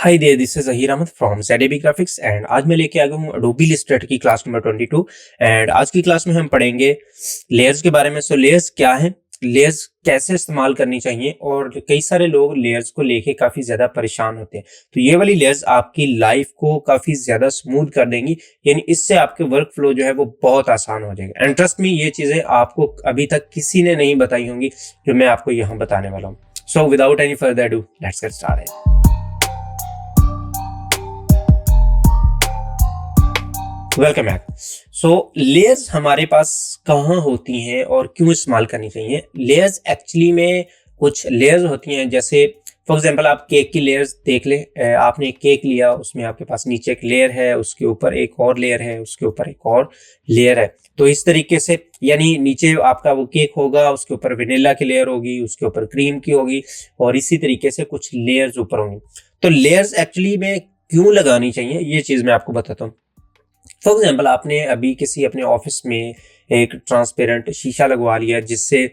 Hi there, this is Zaheer Ahmed from ZAB graphics and आज मैं लेके आ गया हूँ Adobe Illustrator की क्लास नंबर 22 एंड आज की क्लास में हम पढ़ेंगे लेयर्स के बारे में। सो लेयर्स क्या है, लेयर्स कैसे इस्तेमाल करनी चाहिए, और कई सारे लोग लेयर्स को लेके काफी ज्यादा परेशान होते हैं। तो ये वाली लेयर्स आपकी लाइफ को काफी ज्यादा स्मूथ कर देंगी, यानी इससे आपके वर्क फ्लो जो है वो बहुत आसान हो जाएगा। एंड ट्रस्ट मी, ये चीजें आपको अभी तक किसी ने नहीं बताई होंगी जो मैं आपको यहाँ बताने वाला हूँ। So without any further do, let's get started. Welcome back. So layers हमारे पास कहाँ होती हैं और क्यों इस्तेमाल करनी चाहिए। लेयर्स एक्चुअली में कुछ लेयर्स होती हैं, जैसे फॉर एग्जांपल आप केक की लेयर्स देख लें। आपने एक केक लिया, उसमें आपके पास नीचे एक लेयर है, उसके ऊपर एक और लेयर है, उसके ऊपर एक और लेयर है। तो इस तरीके से यानी नीचे आपका वो केक होगा, उसके ऊपर वेनिला की लेयर होगी, उसके ऊपर क्रीम की होगी, और इसी तरीके से कुछ लेयर्स ऊपर होंगी। तो लेयर्स एक्चुअली में क्यों लगानी चाहिए, ये चीज मैं आपको बताता हूँ। फॉर एग्जाम्पल आपने अभी किसी अपने ऑफिस में एक ट्रांसपेरेंट शीशा लगवा लिया, जिससे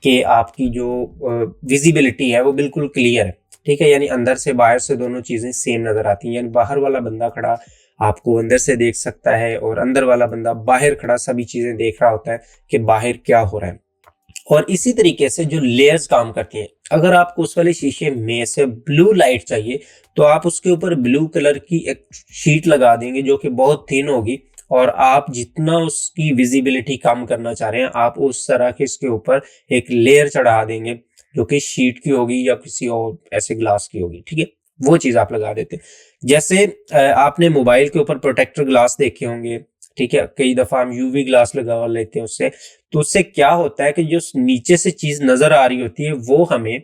कि आपकी जो विजिबिलिटी है वो बिल्कुल क्लियर है, ठीक है। यानी अंदर से बाहर से दोनों चीजें सेम नजर आती हैं, यानी बाहर वाला बंदा खड़ा आपको अंदर से देख सकता है, और अंदर वाला बंदा बाहर खड़ा सभी चीजें देख रहा होता है कि बाहर क्या हो रहा है। और इसी तरीके से जो लेयर्स काम करती हैं, अगर आपको उस वाले शीशे में से ब्लू लाइट चाहिए तो आप उसके ऊपर ब्लू कलर की एक शीट लगा देंगे जो कि बहुत थिन होगी, और आप जितना उसकी विजिबिलिटी कम करना चाह रहे हैं आप उस तरह के इसके ऊपर एक लेयर चढ़ा देंगे जो कि शीट की होगी या किसी और ऐसे ग्लास की होगी, ठीक है। वो चीज आप लगा देते हैं। जैसे आपने मोबाइल के ऊपर प्रोटेक्टर ग्लास देखे होंगे, ठीक है। कई दफा हम यूवी ग्लास लगा लेते हैं उससे, तो उससे क्या होता है कि जो नीचे से चीज नजर आ रही होती है वो हमें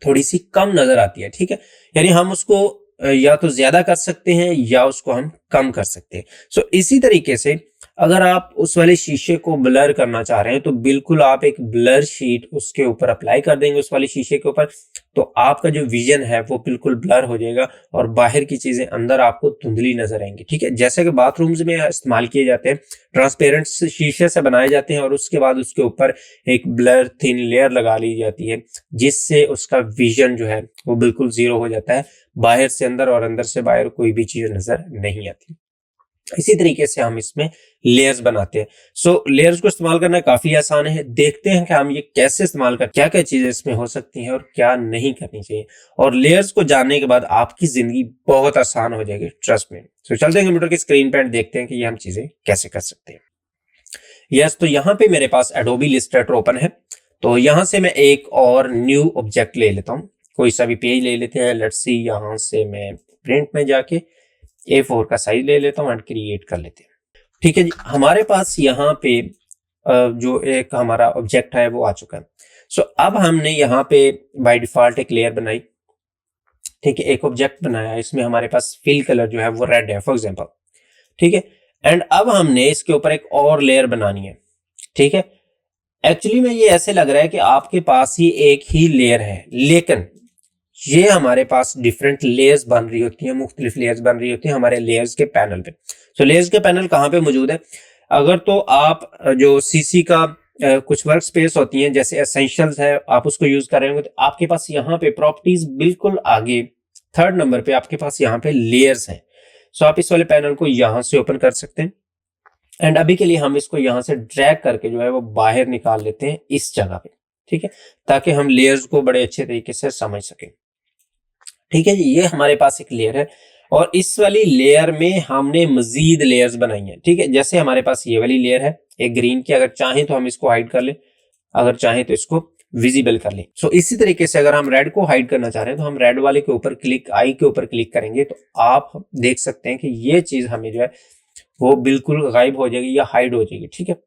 थोड़ी सी कम नजर आती है, ठीक है। यानी हम उसको या तो ज्यादा कर सकते हैं या उसको हम कम कर सकते हैं। सो इसी तरीके से अगर आप उस वाले शीशे को ब्लर करना चाह रहे हैं तो बिल्कुल आप एक ब्लर शीट उसके ऊपर अप्लाई कर देंगे उस वाले शीशे के ऊपर, तो आपका जो विजन है वो बिल्कुल ब्लर हो जाएगा और बाहर की चीजें अंदर आपको धुंधली नजर आएंगी, ठीक है। जैसे कि बाथरूम्स में इस्तेमाल किए जाते हैं, ट्रांसपेरेंट शीशे से बनाए जाते हैं और उसके बाद उसके ऊपर एक ब्लर थिन लेयर लगा ली जाती है, जिससे उसका विजन जो है वो बिल्कुल जीरो हो जाता है। बाहर से अंदर और अंदर से बाहर कोई भी चीज नजर नहीं आती। इसी तरीके से हम इसमें लेयर्स बनाते हैं। सो लेयर्स को इस्तेमाल करना काफी आसान है। देखते हैं कि हम ये कैसे इस्तेमाल कर, क्या क्या चीजें इसमें हो सकती हैं और क्या नहीं करनी चाहिए। और लेयर्स को जानने के बाद आपकी जिंदगी बहुत आसान हो जाएगी, ट्रस्ट में। सो चलते हैं कंप्यूटर की स्क्रीन पर, देखते हैं कि ये हम चीजें कैसे कर सकते हैं। यस, तो यहाँ पे मेरे पास Adobe Illustrator ओपन है। तो यहाँ से मैं एक और न्यू ऑब्जेक्ट ले लेता हूँ, कोई सा भी पेज ले लेते हैं। लेट्स सी, यहाँ से मैं प्रिंट में जाके A4 का साइज ले लेता हूँ एंड क्रिएट कर लेते हैं, ठीक है जी। हमारे पास यहाँ पे जो एक हमारा ऑब्जेक्ट है वो आ चुका है। सो अब हमने यहाँ पे बाय डिफॉल्ट एक लेयर बनाई, ठीक है, एक ऑब्जेक्ट बनाया। इसमें हमारे पास फिल कलर जो है वो रेड है फॉर एग्जाम्पल, ठीक है। एंड अब हमने इसके ऊपर एक और लेयर बनानी है, ठीक है। एक्चुअली में ये ऐसे लग रहा है कि आपके पास ही एक ही लेयर है, लेकिन ये हमारे पास डिफरेंट लेयर्स बन रही होती हैं, मुख्तलिफ लेयर्स बन रही होती हैं हमारे लेयर्स के पैनल पे। तो लेयर्स के पैनल कहाँ पे मौजूद है? अगर तो आप जो सीसी का कुछ वर्क स्पेस होती हैं जैसे एसेंशियल्स है, आप उसको यूज कर रहे होंगे, तो आपके पास यहाँ पे प्रॉपर्टीज बिल्कुल आगे 3rd नंबर पे आपके पास यहाँ पे लेयर्स हैं। सो आप इस वाले पैनल को यहाँ से ओपन कर सकते हैं एंड अभी के लिए हम इसको यहाँ से ड्रैग करके जो है वो बाहर निकाल लेते हैं इस जगह पे, ठीक है, ताकि हम लेयर्स को बड़े अच्छे तरीके से समझ सकें, ठीक है जी। ये हमारे पास एक लेयर है और इस वाली लेयर में हमने मजीद लेयर्स बनाई हैं, ठीक है। जैसे हमारे पास ये वाली लेयर है एक ग्रीन की, अगर चाहें तो हम इसको हाइड कर लें, अगर चाहें तो इसको विजिबल कर लें। सो इसी तरीके से अगर हम रेड को हाइड करना चाह रहे हैं तो हम रेड वाले के ऊपर क्लिक, आई के ऊपर क्लिक करेंगे तो आप देख सकते हैं कि ये चीज हमें जो है वो बिल्कुल गायब हो जाएगी या हाइड हो जाएगी, ठीक है।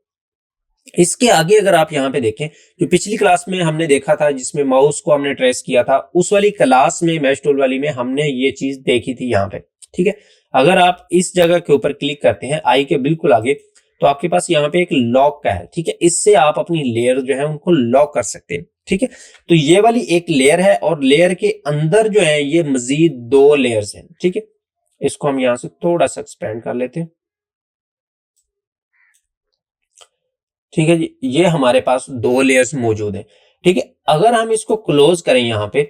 इसके आगे अगर आप यहाँ पे देखें, जो पिछली क्लास में हमने देखा था जिसमें माउस को हमने ट्रेस किया था, उस वाली क्लास में मैश टूल वाली में हमने ये चीज देखी थी यहाँ पे, ठीक है। अगर आप इस जगह के ऊपर क्लिक करते हैं आई के बिल्कुल आगे, तो आपके पास यहाँ पे एक लॉक का है, ठीक है। इससे आप अपनी लेयर जो है उनको लॉक कर सकते हैं, ठीक है। तो ये वाली एक लेयर है और लेयर के अंदर जो है ये मजीद 2 लेयर्स हैं, ठीक है। इसको हम यहाँ से थोड़ा सा एक्सपेंड कर लेते हैं, ठीक है जी। ये हमारे पास 2 लेयर्स मौजूद है, ठीक है। अगर हम इसको क्लोज करें यहाँ पे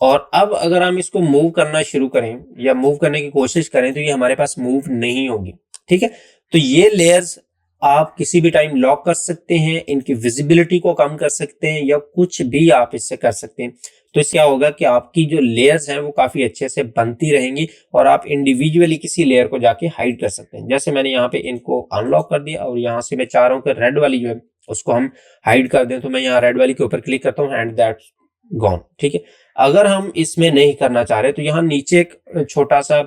और अब अगर हम इसको मूव करना शुरू करें या मूव करने की कोशिश करें तो ये हमारे पास मूव नहीं होगी। ठीक है, तो ये लेयर्स आप किसी भी टाइम लॉक कर सकते हैं, इनकी विजिबिलिटी को कम कर सकते हैं या कुछ भी आप इससे कर सकते हैं। तो इससे क्या होगा कि आपकी जो लेयर्स हैं वो काफी अच्छे से बनती रहेंगी और आप इंडिविजुअली किसी लेयर को जाके हाइड कर सकते हैं। जैसे मैंने यहाँ पे इनको अनलॉक कर दिया और यहाँ से मैं चाह रहा हूँ कि रेड वाली जो है उसको हम हाइड कर दें, तो मैं यहाँ रेड वाली के ऊपर क्लिक करता हूँ एंड दैट्स गॉन। ठीक है, अगर हम इसमें नहीं करना चाह रहे तो यहाँ नीचे एक छोटा सा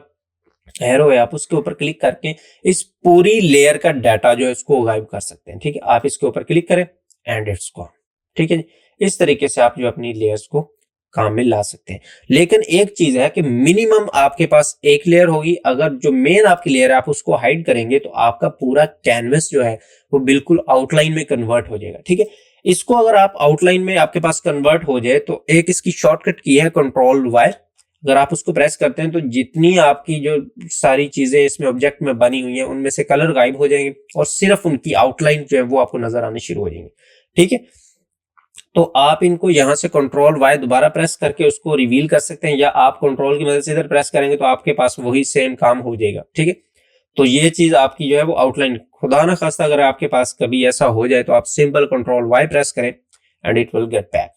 एरो है, आप उसके ऊपर क्लिक करके इस पूरी लेयर का डाटा जो है उसको गायब कर सकते हैं। ठीक है, आप इसके ऊपर क्लिक करें एंड इट्स गॉन। ठीक है, इस तरीके से आप जो अपनी लेयर्स को काम में ला सकते हैं। लेकिन एक चीज है कि मिनिमम आपके पास एक लेयर होगी। अगर जो मेन आपकी लेयर है आप उसको हाइड करेंगे तो आपका पूरा कैनवस जो है वो बिल्कुल आउटलाइन में कन्वर्ट हो जाएगा। ठीक है, इसको अगर आप आउटलाइन में आपके पास कन्वर्ट हो जाए तो एक इसकी शॉर्टकट की है कंट्रोल वाई। अगर आप उसको प्रेस करते हैं तो जितनी आपकी जो सारी चीजें इसमें ऑब्जेक्ट में बनी हुई हैं उनमें से कलर गायब हो जाएंगे और सिर्फ उनकी आउटलाइन जो है वो आपको नजर आने शुरू हो जाएंगे। ठीक है, तो आप इनको यहां से कंट्रोल वाई दोबारा प्रेस करके उसको रिवील कर सकते हैं या आप कंट्रोल की मदद से इधर प्रेस करेंगे तो आपके पास वही सेम काम हो जाएगा। ठीक है, तो ये चीज आपकी जो है वो आउटलाइन, खुदा ना खास्ता अगर आपके पास कभी ऐसा हो जाए तो आप सिंपल कंट्रोल वाई प्रेस करें and it will get back.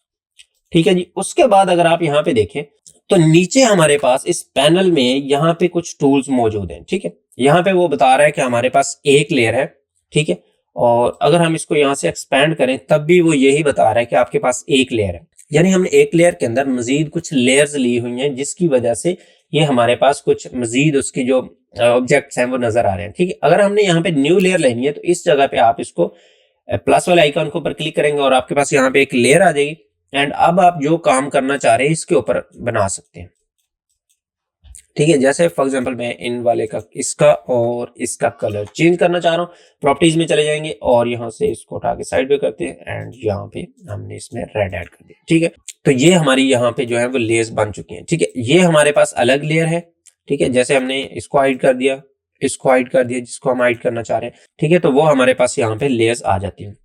ठीक है जी, उसके बाद अगर आप यहाँ पे देखें तो नीचे हमारे पास इस पैनल में यहाँ पे कुछ टूल्स मौजूद हैं। ठीक है, यहाँ पे वो बता रहा है कि हमारे पास एक लेयर है। ठीक है, और अगर हम इसको यहाँ से एक्सपैंड करें तब भी वो यही बता रहा है कि आपके पास एक लेयर है, यानी हमने एक लेयर के अंदर मजीद कुछ लेयर्स ली हुई हैं जिसकी वजह से ये हमारे पास कुछ मजीद उसकी जो ऑब्जेक्ट्स हैं वो नजर आ रहे हैं। ठीक है, अगर हमने यहाँ पे न्यू लेयर लेनी है तो इस जगह पे आप इसको प्लस वाले आइकन के ऊपर क्लिक करेंगे और आपके पास यहाँ पे एक लेयर आ जाएगी एंड अब आप जो काम करना चाह रहे हैं इसके ऊपर बना सकते हैं। ठीक है, जैसे फॉर एग्जांपल मैं इन वाले का इसका और इसका कलर चेंज करना चाह रहा हूँ, प्रॉपर्टीज में चले जाएंगे और यहाँ से इसको उठा के साइड पे करते हैं एंड यहाँ पे हमने इसमें रेड ऐड कर दिया। ठीक है, तो ये हमारी यहाँ पे जो है वो लेयर्स बन चुकी हैं। ठीक है, ये हमारे पास अलग लेयर है। ठीक है, जैसे हमने इसको हाइड कर दिया, इसको हाइड कर दिया, जिसको हम हाइड करना चाह रहे हैं। ठीक है, तो वो हमारे पास यहाँ पे लेयर्स आ जाती है।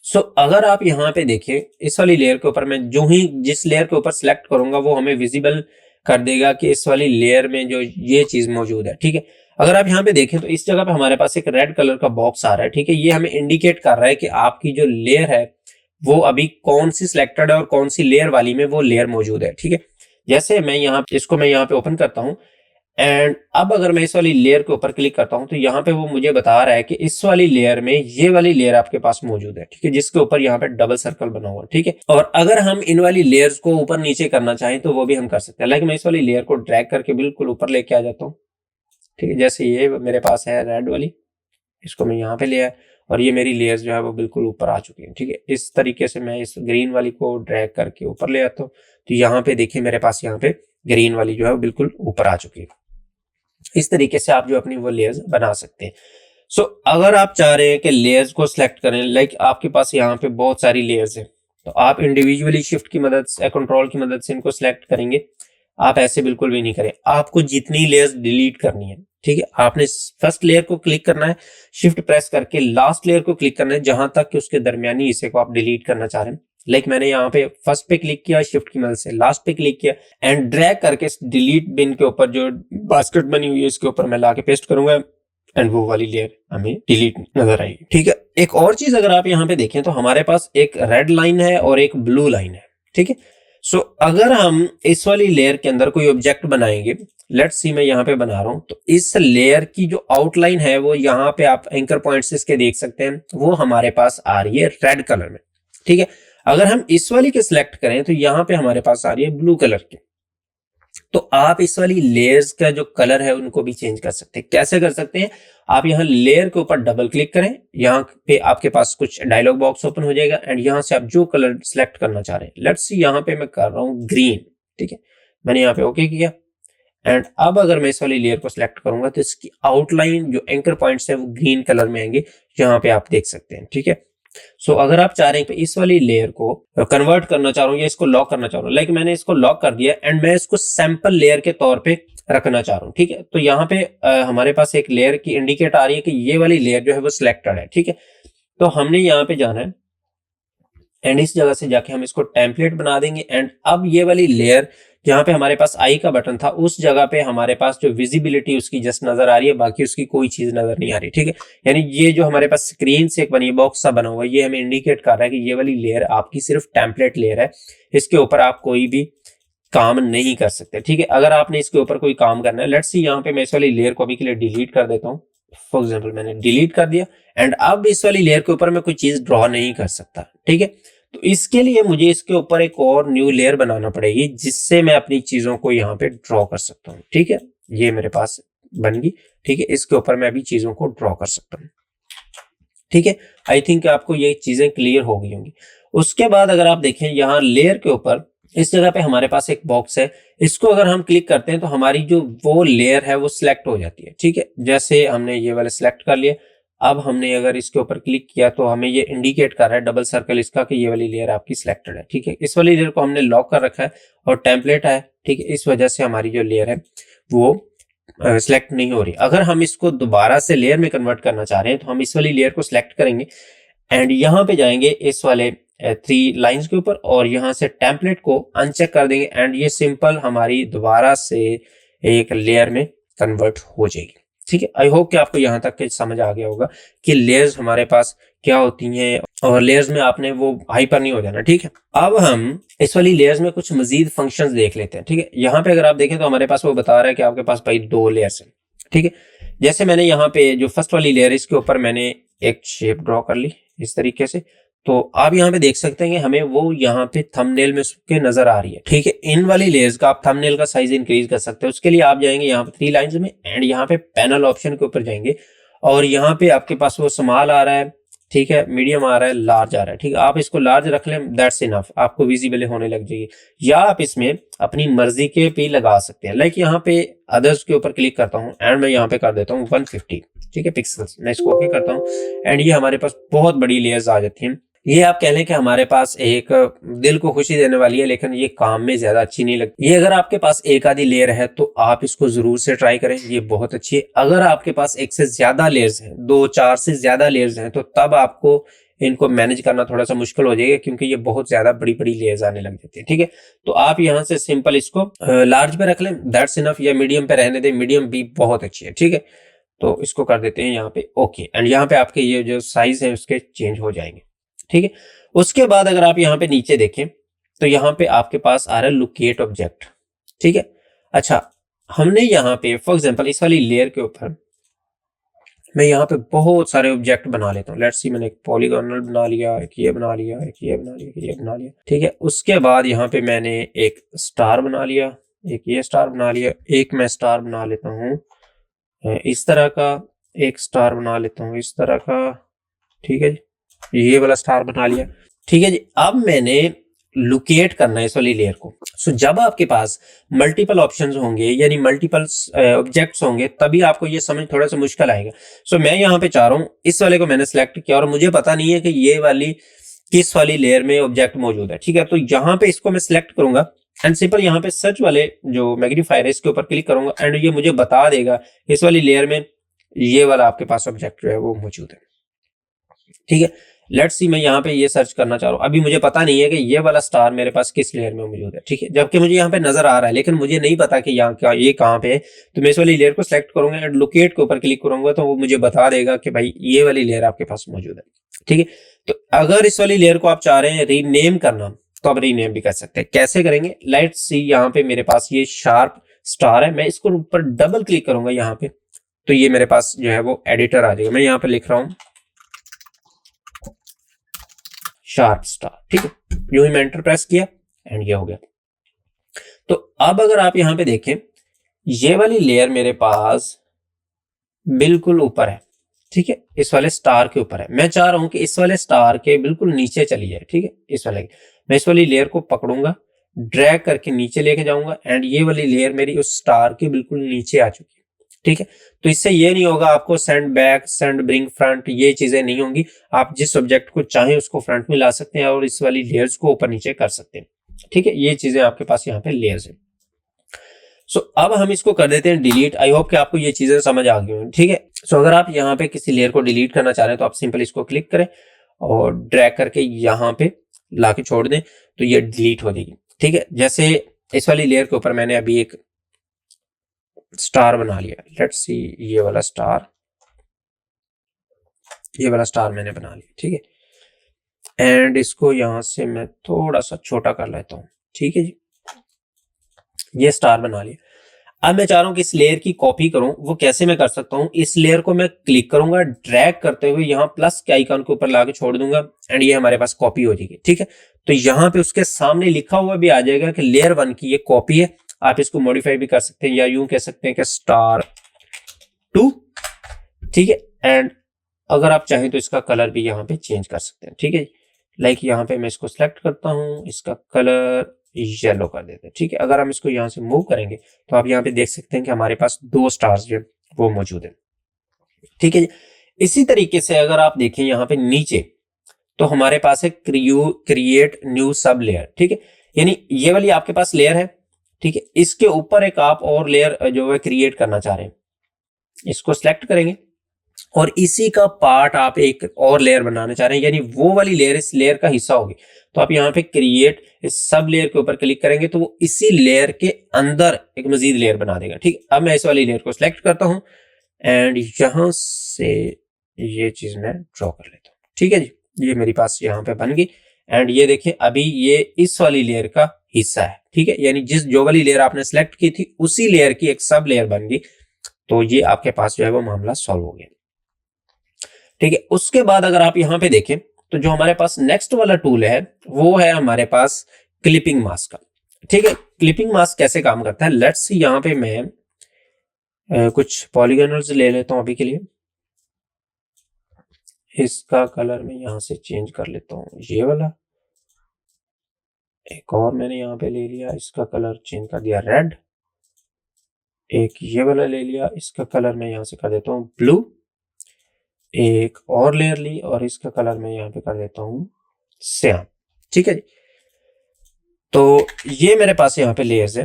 सो अगर आप यहाँ पे देखें इस वाली लेयर के ऊपर मैं जो ही जिस लेयर के ऊपर सिलेक्ट करूंगा वो हमें विजिबल कर देगा कि इस वाली लेयर में जो ये चीज मौजूद है। ठीक है, अगर आप यहाँ पे देखें तो इस जगह पे हमारे पास एक रेड कलर का बॉक्स आ रहा है। ठीक है, ये हमें इंडिकेट कर रहा है कि आपकी जो लेयर है वो अभी कौन सी सिलेक्टेड है और कौन सी लेयर वाली में वो लेयर मौजूद है। ठीक है, जैसे मैं यहाँ पे ओपन करता हूँ एंड अब अगर मैं इस वाली लेयर के ऊपर क्लिक करता हूं तो यहाँ पे वो मुझे बता रहा है कि इस वाली लेयर में ये वाली लेयर आपके पास मौजूद है। ठीक है, जिसके ऊपर यहाँ पे डबल सर्कल बना हुआ है। ठीक है, और अगर हम इन वाली लेयर्स को ऊपर नीचे करना चाहें तो वो भी हम कर सकते हैं। लाइक मैं इस वाली लेयर को ड्रैग करके बिल्कुल ऊपर लेके आ जाता हूँ। ठीक है, जैसे ये मेरे पास है रेड वाली, इसको मैं यहाँ पे ले आया और ये मेरी लेयर्स जो है वो बिल्कुल ऊपर आ चुकी है। ठीक है, इस तरीके से मैं इस ग्रीन वाली को ड्रैग करके ऊपर ले आता हूँ तो यहाँ पे देखिए मेरे पास यहाँ पे ग्रीन वाली जो है वो बिल्कुल ऊपर आ चुकी है। इस तरीके से आप जो अपनी वो लेयर्स बना सकते हैं। सो अगर आप चाह रहे हैं कि लेयर्स को सिलेक्ट करें, लाइक आपके पास यहाँ पे बहुत सारी लेयर्स हैं तो आप इंडिविजुअली शिफ्ट की मदद से, कंट्रोल की मदद से इनको सिलेक्ट करेंगे। आप ऐसे बिल्कुल भी नहीं करें, आपको जितनी लेयर्स डिलीट करनी है। ठीक है, आपने फर्स्ट लेयर को क्लिक करना है, शिफ्ट प्रेस करके लास्ट लेयर को क्लिक करना है जहां तक कि उसके दरमियानी हिस्से को आप डिलीट करना चाह रहे हैं। लाइक मैंने यहाँ पे फर्स्ट पे क्लिक किया, शिफ्ट की मदद से लास्ट पे क्लिक किया एंड ड्रैग करके डिलीट बिन के ऊपर जो बास्केट बनी हुई है इसके ऊपर मैं लाके पेस्ट करूंगा एंड वो वाली लेयर हमें डिलीट नजर आएगी। ठीक है, एक और चीज अगर आप यहाँ पे देखें तो हमारे पास एक रेड लाइन है और एक ब्लू लाइन है। ठीक है, सो अगर हम इस वाली लेयर के अंदर कोई ऑब्जेक्ट बनाएंगे, लेट्स सी मैं यहाँ पे बना रहा हूं, तो इस लेयर की जो आउटलाइन है वो यहाँ पे आप एंकर पॉइंट्स इसके देख सकते हैं, वो हमारे पास आ रही है रेड कलर में। ठीक है, अगर हम इस वाली के सिलेक्ट करें तो यहाँ पे हमारे पास आ रही है ब्लू कलर की। तो आप इस वाली लेयर्स का जो कलर है उनको भी चेंज कर सकते हैं। कैसे कर सकते हैं, आप यहाँ लेयर के ऊपर डबल क्लिक करें, यहाँ पे आपके पास कुछ डायलॉग बॉक्स ओपन हो जाएगा एंड यहाँ से आप जो कलर सिलेक्ट करना चाह रहे हैं, लेट्स सी यहाँ पे मैं कर रहा हूँ ग्रीन। ठीक है, मैंने यहाँ पे ओके किया एंड अब अगर मैं इस वाली लेयर को सिलेक्ट करूंगा तो इसकी आउटलाइन जो एंकर पॉइंट्स है वो ग्रीन कलर में आएंगे, यहाँ पे आप देख सकते हैं। ठीक है, सो अगर आप चाह रहे हैं कि इस वाली लेयर को कन्वर्ट करना चाह रहा हूँ या इसको लॉक करना चाह रहा हूँ, लाइक मैंने इसको लॉक कर दिया एंड मैं इसको सैंपल लेयर के तौर पे रखना चाह रहा हूँ। ठीक है, तो यहाँ पे हमारे पास एक लेयर की इंडिकेट आ रही है कि ये वाली लेयर जो है वो सिलेक्टेड है। ठीक है, तो हमने यहाँ पे जाना है एंड इस जगह से जाके हम इसको टेम्पलेट बना देंगे। एंड अब ये वाली लेयर जहाँ पे हमारे पास आई का बटन था उस जगह पे हमारे पास जो विजिबिलिटी उसकी जस्ट नजर आ रही है, बाकी उसकी कोई चीज नजर नहीं आ रही, ठीक है। यानी ये जो हमारे पास स्क्रीन से एक बनी बॉक्स सा बना हुआ है, ये हमें इंडिकेट कर रहा है कि ये वाली लेयर आपकी सिर्फ टेम्पलेट लेयर है, इसके ऊपर आप कोई भी काम नहीं कर सकते, ठीक है। अगर आपने इसके ऊपर कोई काम करना है, लेट्स सी यहाँ पे मैं इस वाली लेयर को अभी के लिए डिलीट कर देता हूँ। फॉर एग्जाम्पल मैंने डिलीट कर दिया एंड अब इस वाली लेयर के ऊपर मैं कोई चीज ड्रॉ नहीं कर सकता, ठीक है। तो इसके लिए मुझे इसके ऊपर एक और न्यू लेयर बनाना पड़ेगी जिससे मैं अपनी चीजों को यहाँ पे ड्रॉ कर सकता हूँ, ठीक है। ये मेरे पास बन गई, ठीक है। इसके ऊपर मैं अभी चीजों को ड्रॉ कर सकता हूँ, ठीक है। आई थिंक आपको ये चीजें क्लियर हो गई होंगी। उसके बाद अगर आप देखें यहाँ लेयर के ऊपर इस जगह पे हमारे पास एक बॉक्स है, इसको अगर हम क्लिक करते हैं तो हमारी जो वो लेयर है वो सिलेक्ट हो जाती है, ठीक है। जैसे हमने ये वाला सिलेक्ट कर लिया, अब हमने अगर इसके ऊपर क्लिक किया तो हमें ये इंडिकेट कर रहा है डबल सर्कल इसका कि ये वाली लेयर आपकी सिलेक्टेड है, ठीक है। इस वाली लेयर को हमने लॉक कर रखा है और टेम्पलेट है, ठीक है। इस वजह से हमारी जो लेयर है वो सिलेक्ट नहीं हो रही। अगर हम इसको दोबारा से लेयर में कन्वर्ट करना चाह रहे हैं तो हम इस वाली लेयर को सिलेक्ट करेंगे एंड यहाँ पे जाएंगे इस वाले 3 लाइंस के ऊपर और यहाँ से टेम्पलेट को अनचेक कर देंगे एंड ये सिंपल हमारी दोबारा से एक लेयर में कन्वर्ट हो जाएगी, ठीक है। आई होप कि आपको यहाँ तक के समझ आ गया होगा कि लेयर्स हमारे पास क्या होती हैं और लेयर्स में आपने वो हाइपर नहीं हो जाना, ठीक है। अब हम इस वाली लेयर्स में कुछ मजीद फंक्शंस देख लेते हैं, ठीक है। यहाँ पे अगर आप देखें तो हमारे पास वो बता रहा है कि आपके पास भाई 2 लेयर्स हैं, ठीक है। जैसे मैंने यहाँ पे जो फर्स्ट वाली लेयर है इसके ऊपर मैंने एक शेप ड्रॉ कर ली इस तरीके से, तो आप यहाँ पे देख सकते हैं कि हमें वो यहाँ पे थंबनेल में उसके नजर आ रही है, ठीक है। इन वाली लेयर्स का आप थंबनेल का साइज इंक्रीज कर सकते हैं। उसके लिए आप जाएंगे यहाँ पे 3 लाइंस में एंड यहाँ पे पैनल ऑप्शन के ऊपर जाएंगे और यहाँ पे आपके पास वो स्मॉल आ रहा है, ठीक है, मीडियम आ रहा है, लार्ज आ रहा है, ठीक है। आप इसको लार्ज रख लें, दैट्स इनफ, आपको विजिबल होने लग जाएगी। या आप इसमें अपनी मर्जी के भी लगा सकते हैं। लाइक यहाँ पे अदर्स के ऊपर क्लिक करता हूँ एंड मैं यहाँ पे कर देता हूँ 150, ठीक है, पिक्सल्स। मैं इसको ओके करता हूँ एंड ये हमारे पास बहुत बड़ी लेयर्स आ जाती हैं। ये आप कह लें कि हमारे पास एक दिल को खुशी देने वाली है, लेकिन ये काम में ज्यादा अच्छी नहीं लगती। ये अगर आपके पास एक आधी लेयर है तो आप इसको जरूर से ट्राई करें, ये बहुत अच्छी है। अगर आपके पास एक से ज्यादा लेयर्स हैं, 2-4 से ज्यादा लेयर्स हैं, तो तब आपको इनको मैनेज करना थोड़ा सा मुश्किल हो जाएगा क्योंकि ये बहुत ज्यादा बड़ी बड़ी लेयर्स आने लग जाती है, ठीक है। तो आप यहाँ से सिंपल इसको लार्ज पे रख लें, दैट्स इनफ, या मीडियम पे रहने दें, मीडियम भी बहुत अच्छी है, ठीक है। तो इसको कर देते हैं यहाँ पे ओके एंड यहाँ पे आपके ये जो साइज है उसके चेंज हो जाएंगे, ठीक है। उसके बाद अगर आप यहाँ पे नीचे देखें तो यहाँ पे आपके पास आ रहा है लोकेट ऑब्जेक्ट, ठीक है। अच्छा, हमने यहाँ पे फॉर एग्जांपल इस वाली लेयर के ऊपर मैं यहाँ पे बहुत सारे ऑब्जेक्ट बना लेता हूँ। लेट्स सी, मैंने एक पॉलीगोनल बना लिया, एक ये बना लिया, एक ये बना लिया, एक ये बना लिया, ठीक है। उसके बाद यहाँ पे मैंने एक स्टार बना लिया, एक ये स्टार बना लिया, एक मैं स्टार बना लेता हूँ इस तरह का, एक स्टार बना लेता हूँ इस तरह का, ठीक है जी, ये वाला स्टार बना लिया, ठीक है जी। अब मैंने लोकेट करना है इस वाली लेयर को। सो जब आपके पास मल्टीपल ऑप्शंस होंगे यानी मल्टीपल ऑब्जेक्ट्स होंगे तभी आपको ये समझ थोड़ा सा मुश्किल आएगा। सो मैं यहाँ पे चाह रहा हूँ, इस वाले को मैंने सिलेक्ट किया और मुझे पता नहीं है कि ये वाली किस वाली लेयर में ऑब्जेक्ट मौजूद है, ठीक है। तो यहाँ पे इसको मैं सिलेक्ट करूंगा एंड सिंपल यहाँ पे सर्च वाले जो मैग्नीफायर है इसके ऊपर क्लिक करूंगा एंड ये मुझे बता देगा इस वाली लेयर में ये वाला आपके पास ऑब्जेक्ट जो है वो मौजूद है, ठीक है। लेट्स सी, मैं यहाँ पे ये सर्च करना चाह रहा हूँ, अभी मुझे पता नहीं है कि ये वाला स्टार मेरे पास किस लेयर में मौजूद है, ठीक है। जबकि मुझे यहाँ पे नजर आ रहा है लेकिन मुझे नहीं पता कि यहाँ क्या ये कहाँ पे है। तो मैं इस वाली लेयर को सिलेक्ट करूंगा एंड लोकेट के ऊपर क्लिक करूंगा तो वो मुझे बता देगा कि भाई ये वाली लेयर आपके पास मौजूद है, ठीक है। तो अगर इस वाली लेयर को आप चाह रहे हैं रीनेम करना तो आप रीनेम भी कर सकते हैं। कैसे करेंगे, लेट्स सी, यहाँ पे मेरे पास ये शार्प स्टार है, मैं इसको ऊपर डबल क्लिक करूंगा यहाँ पे तो ये मेरे पास जो है वो एडिटर आ जाएगा। मैं यहाँ पे लिख रहा हूँ शार्प स्टार, ठीक है। यूं ही मैं एंटर प्रेस किया एंड ये हो गया। तो अब अगर आप यहां पे देखें ये वाली लेयर मेरे पास बिल्कुल ऊपर है, ठीक है, इस वाले स्टार के ऊपर है। मैं चाह रहा हूं कि इस वाले स्टार के बिल्कुल नीचे चली जाए, ठीक है। इस वाले मैं इस वाली लेयर को पकड़ूंगा, ड्रैग करके नीचे लेके जाऊंगा एंड ये वाली लेयर मेरी उस स्टार के बिल्कुल नीचे आ चुकी है, ठीक है। तो इससे ये नहीं होगा आपको send back, send bring front, ये चीजें नहीं होंगी। आप जिस ऑब्जेक्ट को चाहें उसको फ्रंट में ला सकते हैं और इस वाली लेयर्स को ऊपर नीचे कर सकते हैं, ठीक है। ये चीजें आपके पास यहाँ पे लेयर्स है। सो अब हम इसको कर देते हैं डिलीट। आई होप कि आपको ये चीजें समझ आ गई होंगी, ठीक है। सो अगर आप यहाँ पे किसी लेयर को डिलीट करना चाह रहे हैं तो आप सिंपल इसको क्लिक करें और ड्रैग करके यहाँ पे ला के छोड़ दें तो ये डिलीट हो जाएगी। ठीक है, जैसे इस वाली लेयर के ऊपर मैंने अभी एक स्टार बना लिया, लेट्स सी ये वाला स्टार मैंने बना लिया। ठीक है, एंड इसको यहां से मैं थोड़ा सा छोटा कर लेता हूं। ठीक है जी, ये स्टार बना लिया। अब मैं चाह रहा हूं कि इस लेयर की कॉपी करूं, वो कैसे मैं कर सकता हूं, इस लेयर को मैं क्लिक करूंगा, ड्रैग करते हुए यहाँ प्लस के आइकन के ऊपर लाके छोड़ दूंगा एंड ये हमारे पास कॉपी हो जाएगी। ठीक है, तो यहाँ पे उसके सामने लिखा हुआ भी आ जाएगा कि लेयर 1 की ये कॉपी है। आप इसको मॉडिफाई भी कर सकते हैं या यूं कह सकते हैं कि स्टार 2। ठीक है, एंड अगर आप चाहें तो इसका कलर भी यहाँ पे चेंज कर सकते हैं। ठीक है, लाइक यहाँ पे मैं इसको सिलेक्ट करता हूँ, इसका कलर येलो कर देते हैं। ठीक है, अगर हम इसको यहाँ से मूव करेंगे तो आप यहाँ पे देख सकते हैं कि हमारे पास 2 स्टार्स जो वो मौजूद है। ठीक है, इसी तरीके से अगर आप देखें यहाँ पे नीचे तो हमारे पास है क्रिएट न्यू सब लेयर। ठीक है, यानी ये वाली आपके पास लेयर है। ठीक है, इसके ऊपर एक आप और लेयर जो है क्रिएट करना चाह रहे हैं, इसको सिलेक्ट करेंगे और इसी का पार्ट आप एक और लेयर बनाना चाह रहे हैं, यानी वो वाली लेयर इस लेयर का हिस्सा होगी। तो आप यहाँ पे क्रिएट इस सब लेयर के ऊपर क्लिक करेंगे तो वो इसी लेयर के अंदर एक मजीद लेयर बना देगा। ठीक है, अब मैं इस वाली लेयर को सिलेक्ट करता हूं एंड यहां से ये चीज मैं ड्रॉ कर लेता हूं। ठीक है जी, ये मेरे पास यहाँ पे बन गई एंड ये देखें अभी ये इस वाली लेयर का हिस्सा है। ठीक है, यानी जो वाली लेयर आपने सेलेक्ट की थी उसी लेयर की एक सब लेयर बन गई। तो ये आपके पास जो है वो मामला सॉल्व हो गया। ठीक है, उसके बाद अगर आप यहाँ पे देखें तो जो हमारे पास नेक्स्ट वाला टूल है वो है हमारे पास क्लिपिंग मास्क का। ठीक है, क्लिपिंग मास्क कैसे काम करता है, लेट्स सी यहाँ पे मैं कुछ पॉलीगोनल्स ले लेता हूं अभी के लिए। इसका कलर मैं यहां से चेंज कर लेता हूं, ये वाला। एक और मैंने यहाँ पे ले लिया, इसका कलर चेंज कर दिया रेड। एक ये वाला ले लिया, इसका कलर मैं यहाँ से कर देता हूँ ब्लू। एक और लेयर ली और इसका कलर मैं यहाँ पे कर देता हूँ श्याम। ठीक है जी, तो ये मेरे पास यहाँ पे लेयर्स है।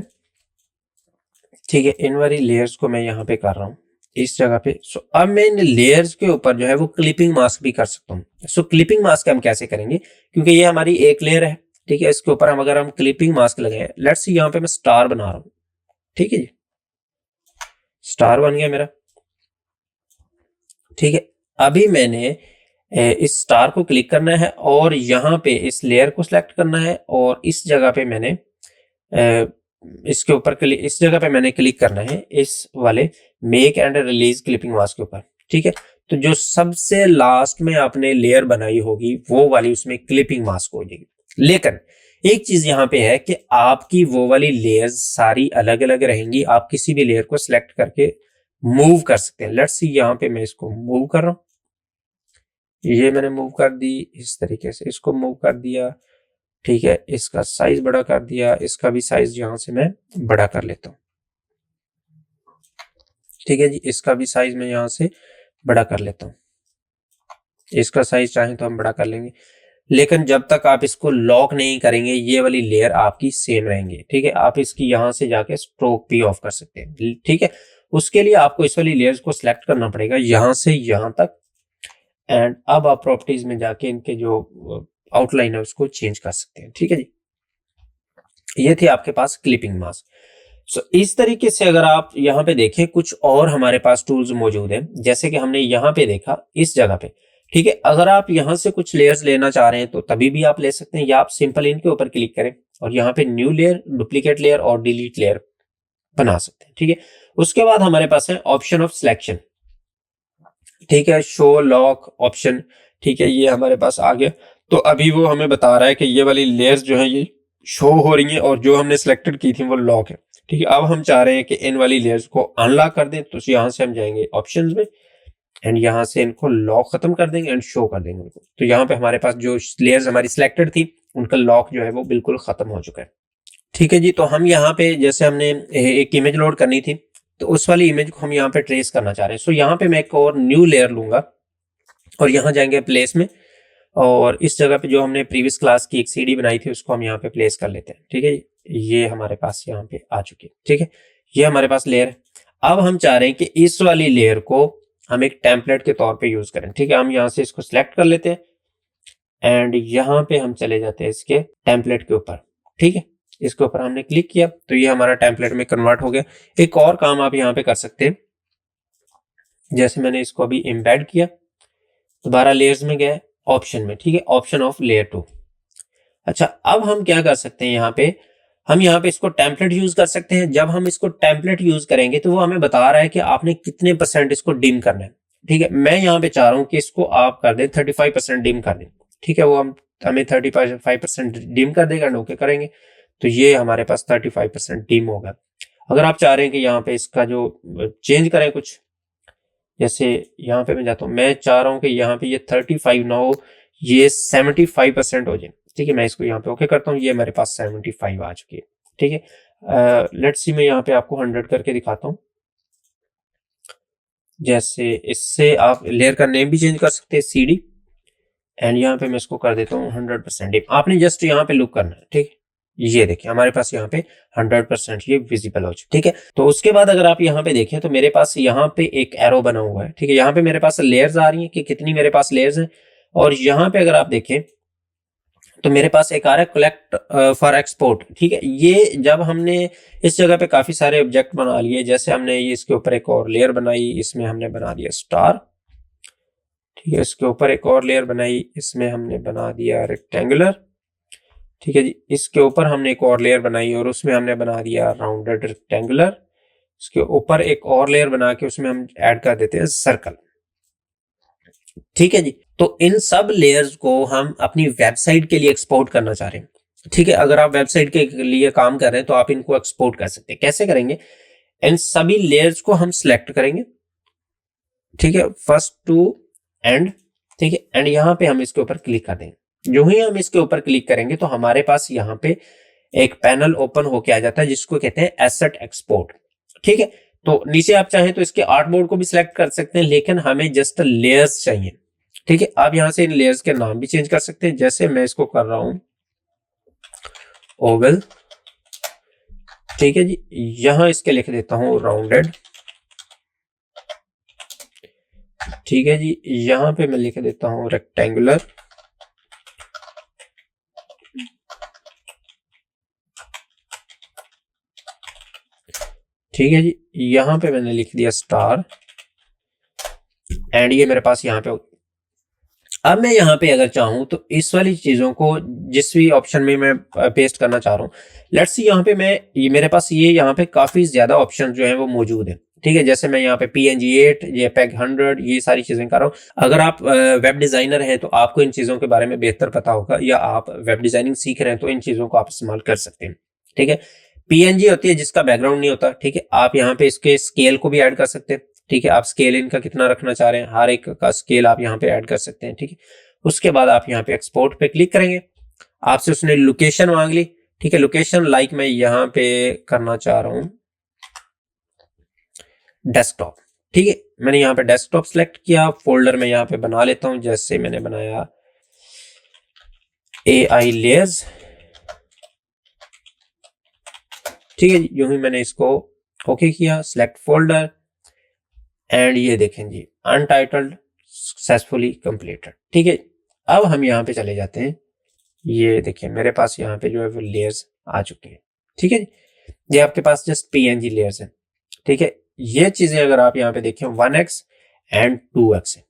ठीक है, इन वाली लेयर्स को मैं यहाँ पे कर रहा हूँ इस जगह पे। सो अब मैं इन लेयर्स के ऊपर जो है वो क्लिपिंग मास्क भी कर सकता हूँ। सो क्लिपिंग मास्क हम कैसे करेंगे, क्योंकि ये हमारी एक लेयर है। ठीक है, इसके ऊपर हम अगर हम क्लिपिंग मास्क लगाए, लेट्स सी यहाँ पे मैं स्टार बना रहा हूँ। ठीक है जी, स्टार बन गया मेरा। ठीक है, अभी मैंने इस स्टार को क्लिक करना है और यहाँ पे इस लेयर को सिलेक्ट करना है और इस जगह पे मैंने इसके ऊपर इस जगह पे मैंने क्लिक करना है इस वाले make and release clipping mask के ऊपर। ठीक है, तो जो सबसे लास्ट में आपने लेयर बनाई होगी वो वाली उसमें क्लिपिंग मास्क हो जाएगी। लेकिन एक चीज यहाँ पे है कि आपकी वो वाली लेयर्स सारी अलग अलग रहेंगी। आप किसी भी लेयर को सिलेक्ट करके मूव कर सकते हैं। लेट्स सी यहाँ पे मैं इसको मूव कर रहा हूँ, ये मैंने मूव कर दी, इस तरीके से इसको मूव कर दिया। ठीक है, इसका साइज बड़ा कर दिया, इसका भी साइज यहां से मैं बड़ा कर लेता हूं। ठीक है जी, इसका भी साइज मैं यहां से बड़ा कर लेता हूं। इसका साइज चाहे तो हम बड़ा कर लेंगे, लेकिन जब तक आप इसको लॉक नहीं करेंगे ये वाली लेयर आपकी सेम रहेंगी। ठीक है, आप इसकी यहां से जाके स्ट्रोक भी ऑफ कर सकते हैं। ठीक है, उसके लिए आपको इस वाली लेयर्स को सिलेक्ट करना पड़ेगा यहां से यहां तक एंड अब आप प्रॉपर्टीज में जाके इनके जो आउटलाइन है उसको चेंज कर सकते हैं। ठीक है जी, ये थी आपके पास क्लिपिंग मास्क। सो इस तरीके से अगर आप यहाँ पे देखें कुछ और हमारे पास टूल्स मौजूद हैं, जैसे कि हमने यहाँ पे देखा इस जगह पे। ठीक है, अगर आप यहाँ से कुछ लेयर्स लेना चाह रहे हैं तो तभी भी आप ले सकते हैं, या आप सिंपल इनके ऊपर क्लिक करें और यहाँ पे न्यू लेयर, डुप्लीकेट लेयर और डिलीट लेयर बना सकते हैं। ठीक है, उसके बाद हमारे पास है ऑप्शन ऑफ सिलेक्शन। ठीक है, शो लॉक ऑप्शन। ठीक है, ये हमारे पास आ गया। तो अभी वो हमें बता रहा है कि ये वाली लेयर्स जो है ये शो हो रही हैं और जो हमने सिलेक्टेड की थी वो लॉक है। ठीक है, अब हम चाह रहे हैं कि इन वाली लेयर्स को अनलॉक कर दें, तो यहाँ से हम जाएंगे ऑप्शंस में एंड यहाँ से इनको लॉक खत्म कर देंगे एंड शो कर देंगे उनको। तो यहाँ पे हमारे पास जो लेयर्स हमारी सिलेक्टेड थी उनका लॉक जो है वो बिल्कुल खत्म हो चुका है। ठीक है जी, तो हम यहाँ पे जैसे हमने एक इमेज लोड करनी थी तो उस वाली इमेज को हम यहाँ पे ट्रेस करना चाह रहे हैं। सो यहाँ पे मैं एक और न्यू लेयर लूंगा और यहाँ जाएंगे प्लेस में और इस जगह पे जो हमने प्रीवियस क्लास की एक सीडी बनाई थी उसको हम यहाँ पे प्लेस कर लेते हैं। ठीक है, ये हमारे पास यहाँ पे आ चुकी है। ठीक है, ये हमारे पास लेयर है। अब हम चाह रहे हैं कि इस वाली लेयर को हम एक टेम्पलेट के तौर पे यूज करें। ठीक है, हम यहाँ से इसको सिलेक्ट कर लेते हैं एंड यहाँ पे हम चले जाते हैं इसके टेम्पलेट के ऊपर। ठीक है, इसके ऊपर हमने क्लिक किया तो ये हमारा टेम्पलेट में कन्वर्ट हो गया। एक और काम आप यहाँ पे कर सकते हैं, जैसे मैंने इसको अभी एम्बेड किया, दोबारा लेयर्स में गए, ऑप्शन में, ठीक है, ऑप्शन ऑफ लेयर 2। अच्छा, अब हम क्या कर सकते हैं, हम यहाँ पे इसको टेम्पलेट यूज कर सकते हैं। जब हम इसको टेम्पलेट यूज करेंगे तो वो हमें बता रहा है कि आपने कितने % इसको डिम करना है। ठीक है, मैं यहाँ पे चाह रहा हूँ कि इसको आप कर दें 35% डिम कर दें। ठीक है, वो हमें 35% डिम कर देगा, ओके करेंगे तो ये हमारे पास 35% डिम होगा। अगर आप चाह रहे हैं कि यहाँ पे इसका जो चेंज करें कुछ, जैसे यहाँ पे मैं जाता हूँ, मैं चाह रहा हूँ कि यहाँ पे ये 35 ना हो, ये 75% हो जाए। ठीक है, मैं इसको यहाँ पे ओके करता हूँ, ये मेरे पास 75 आ चुकी है। ठीक है, लेट्स सी मैं यहाँ पे आपको 100 करके दिखाता हूँ। जैसे इससे आप लेयर का नेम भी चेंज कर सकते हैं, CD, एंड यहाँ पे मैं इसको कर देता हूँ 100% डिम। आपने जस्ट यहाँ पे लुक करना है। ठीक है, ये देखिए हमारे पास यहाँ पे 100% ये विजिबल हो चुका। ठीक है, तो उसके बाद अगर आप यहाँ पे देखें तो मेरे पास यहाँ पे एक एरो बना हुआ है। ठीक है, यहाँ पे मेरे पास लेयर्स आ रही है कि कितनी मेरे पास लेयर्स हैं, और यहाँ पे अगर आप देखें तो मेरे पास एक आ रहा है कलेक्ट फॉर एक्सपोर्ट। ठीक है, ये जब हमने इस जगह पे काफी सारे ऑब्जेक्ट बना लिए, जैसे हमने ये इसके ऊपर एक और लेयर बनाई, इसमें हमने बना दिया स्टार। ठीक है, इसके ऊपर एक और लेयर बनाई, इसमें हमने बना दिया रेक्टेंगुलर। ठीक है जी, इसके ऊपर हमने एक और लेयर बनाई और उसमें हमने बना दिया राउंडेड रेक्टेंगुलर। इसके ऊपर एक और लेयर बना के उसमें हम ऐड कर देते हैं सर्कल। ठीक है जी, तो इन सब लेयर्स को हम अपनी वेबसाइट के लिए एक्सपोर्ट करना चाह रहे हैं। ठीक है, अगर आप वेबसाइट के लिए काम कर रहे हैं तो आप इनको एक्सपोर्ट कर सकते हैं। कैसे करेंगे, इन सभी लेयर्स को हम सिलेक्ट करेंगे। ठीक है, फर्स्ट टू एंड। ठीक है, एंड यहाँ पे हम इसके ऊपर क्लिक कर देंगे। जो ही हम इसके ऊपर क्लिक करेंगे तो हमारे पास यहाँ पे एक पैनल ओपन होके आ जाता है जिसको कहते हैं एसेट एक्सपोर्ट। ठीक है, तो नीचे आप चाहें तो इसके आर्टबोर्ड को भी सिलेक्ट कर सकते हैं, लेकिन हमें जस्ट लेयर्स चाहिए। ठीक है, आप यहां से इन लेयर्स के नाम भी चेंज कर सकते हैं, जैसे मैं इसको कर रहा हूं ओवल। ठीक है जी, यहां इसके लिख देता हूं राउंडेड। ठीक है जी, यहां पे मैं लिख देता हूं रेक्टेंगुलर। ठीक है जी, यहां पे मैंने लिख दिया स्टार, एंड ये मेरे पास यहाँ पे। अब मैं यहाँ पे अगर चाहूं तो इस वाली चीजों को जिस भी ऑप्शन में मैं पेस्ट करना चाह रहा हूँ, लेट्स सी यहाँ पे ये मेरे पास ये यहाँ पे काफी ज्यादा ऑप्शन जो है वो मौजूद है। ठीक है, जैसे मैं यहाँ पे PNG 8, JPEG 100, ये सारी चीजें कर रहा हूँ। अगर आप वेब डिजाइनर हैं तो आपको इन चीजों के बारे में बेहतर पता होगा, या आप वेब डिजाइनिंग सीख रहे हैं तो इन चीजों को आप इस्तेमाल कर सकते हैं। ठीक है, PNG होती है जिसका बैकग्राउंड नहीं होता। ठीक है, आप यहाँ पे इसके स्केल को भी ऐड कर सकते हैं। ठीक है, आप स्केल इनका कितना रखना चाह रहे हैं, हर एक का स्केल आप यहाँ पे ऐड कर सकते हैं। ठीक है, उसके बाद आप यहाँ पे एक्सपोर्ट पे क्लिक करेंगे, आपसे उसने लोकेशन मांग ली। ठीक है, लोकेशन लाइक मैं यहाँ पे करना चाह रहा हूँ डेस्कटॉप। ठीक है, मैंने यहाँ पे डेस्कटॉप सेलेक्ट किया, फोल्डर में यहाँ पे बना लेता हूँ, जैसे मैंने बनाया AI लेयर्स। ठीक है, यूं ही मैंने इसको ओके किया, सिलेक्ट फोल्डर, एंड ये देखें जी अनटाइटल्ड सक्सेसफुली कंप्लीटेड। ठीक है, अब हम यहाँ पे चले जाते हैं, ये देखिए मेरे पास यहाँ पे जो है वो लेयर्स आ चुके हैं। ठीक है, ये आपके पास जस्ट PNG लेयर्स हैं। ठीक है, ये चीजें अगर आप यहाँ पे देखें 1x एंड 2x है।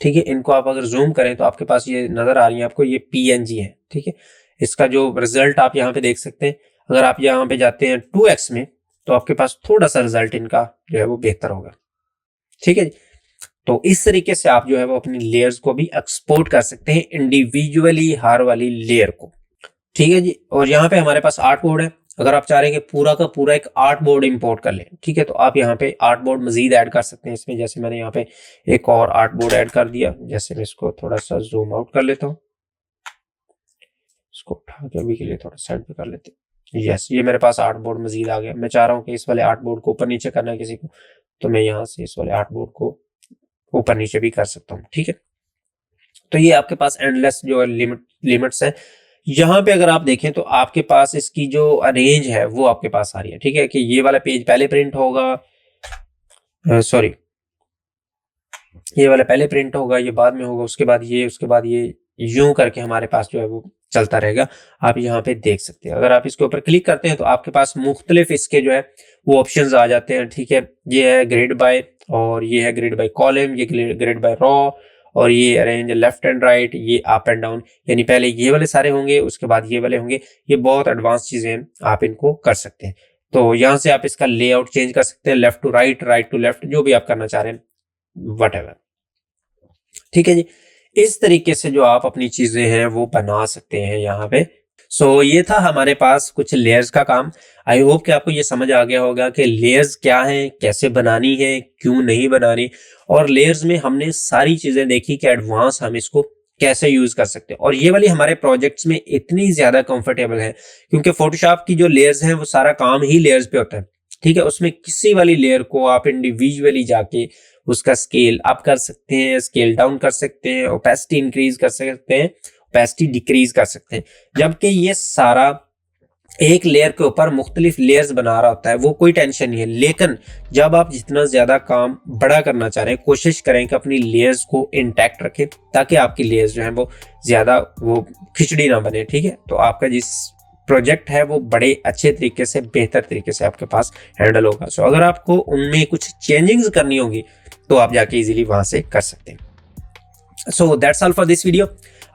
ठीक है, इनको आप अगर जूम करें तो आपके पास ये नजर आ रही है आपको, ये PNG है। ठीक है, इसका जो रिजल्ट आप यहाँ पे देख सकते हैं, अगर आप यहाँ पे जाते हैं 2x में तो आपके पास थोड़ा सा रिजल्ट इनका जो है वो बेहतर होगा। ठीक है, तो इस तरीके से आप जो है वो अपनी लेयर्स को भी एक्सपोर्ट कर सकते हैं इंडिविजुअली, हर वाली लेयर को। ठीक है जी, और यहाँ पे हमारे पास आर्ट बोर्ड है। अगर आप चाह रहे हैं कि पूरा का पूरा एक आर्ट बोर्ड इंपोर्ट कर लें, ठीक है, तो आप यहाँ पे आर्ट बोर्ड मजीद ऐड कर सकते हैं इसमें। जैसे मैंने यहाँ पे एक और आर्ट बोर्ड ऐड कर दिया, जैसे मैं इसको थोड़ा सा जूम आउट कर लेता हूँ, इसको उठा के अभी के लिए थोड़ा साइड पे कर लेते हैं। यस, ये मेरे पास आर्ट बोर्ड मजीद आ गया। मैं चाह रहा हूँ कि इस वाले आर्ट बोर्ड को ऊपर नीचे करना है किसी को, तो मैं यहाँ से इस वाले आर्ट बोर्ड को ऊपर नीचे भी कर सकता हूँ। ठीक है, तो ये आपके पास एंडलेस जो है लिमिट्स है। यहाँ पे अगर आप देखें तो आपके पास इसकी जो रेंज है वो आपके पास आ रही है। ठीक है, कि ये वाला पेज पहले प्रिंट होगा, सॉरी, ये वाला पहले प्रिंट होगा, ये बाद में होगा, उसके बाद ये, उसके बाद ये, यूं करके हमारे पास जो है वो चलता रहेगा। आप यहाँ पे देख सकते हैं। अगर आप इसके ऊपर क्लिक करते हैं तो आपके पास मुख्तलिफ इसके जो है वो ऑप्शंस आ जाते हैं। ठीक है, ये है ग्रिड बाय, और ये है ग्रिड बाय कॉलम, ये ग्रिड बाय रॉ, और ये अरेंज लेफ्ट एंड राइट, ये अप एंड डाउन। यानी पहले ये वाले सारे होंगे, उसके बाद ये वाले होंगे। ये बहुत एडवांस चीजें हैं, आप इनको कर सकते हैं। तो यहाँ से आप इसका लेआउट चेंज कर सकते हैं, left to right, right to left, जो भी आप करना चाह रहे हैं, वट। ठीक है जी, इस तरीके से जो आप अपनी चीजें हैं वो बना सकते हैं यहाँ पे। सो ये था हमारे पास कुछ लेयर्स का काम। आई होप कि आपको ये समझ आ गया होगा कि लेयर्स क्या है, कैसे बनानी है, क्यों नहीं बनानी, और लेयर्स में हमने सारी चीजें देखी कि एडवांस हम इसको कैसे यूज कर सकते हैं। और ये वाली हमारे प्रोजेक्ट्स में इतनी ज्यादा कंफर्टेबल है क्योंकि फोटोशॉप की जो लेयर्स हैं वो सारा काम ही लेयर्स पे होता है। ठीक है, उसमें किसी वाली लेयर को आप इंडिविजुअली जाके उसका स्केल अप कर सकते हैं, स्केल डाउन कर सकते हैं, ओपेसिटी इंक्रीज कर सकते हैं, ओपेसिटी डिक्रीज कर सकते हैं। जबकि ये सारा एक लेयर के ऊपर मुख्तलिफ लेयर्स बना रहा होता है, वो कोई टेंशन नहीं है। लेकिन जब आप जितना ज्यादा काम बड़ा करना चाह रहे हैं, कोशिश करें कि अपनी लेयर्स को इंटैक्ट रखें ताकि आपकी लेयर्स जो है वो ज्यादा वो खिचड़ी ना बने। ठीक है, तो आपका जिस प्रोजेक्ट है वो बड़े अच्छे तरीके से, बेहतर तरीके से आपके पास हैंडल होगा। सो अगर आपको उनमें कुछ चेंजिंग्स करनी होगी तो आप जाके इजीली वहां से कर सकते हैं। So that's all for this video.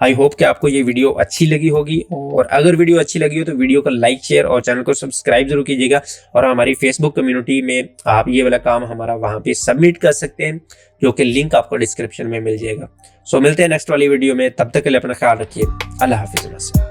I hope कि आपको ये वीडियो अच्छी लगी होगी, और अगर वीडियो अच्छी लगी हो तो वीडियो को लाइक, शेयर और चैनल को सब्सक्राइब जरूर कीजिएगा। और हमारी फेसबुक कम्युनिटी में आप ये वाला काम हमारा वहां पे सबमिट कर सकते हैं, जो कि लिंक आपको डिस्क्रिप्शन में मिल जाएगा। सो मिलते हैं नेक्स्ट वाली वीडियो में, तब तक के लिए अपना ख्याल रखिए। अल्लाह हाफिज।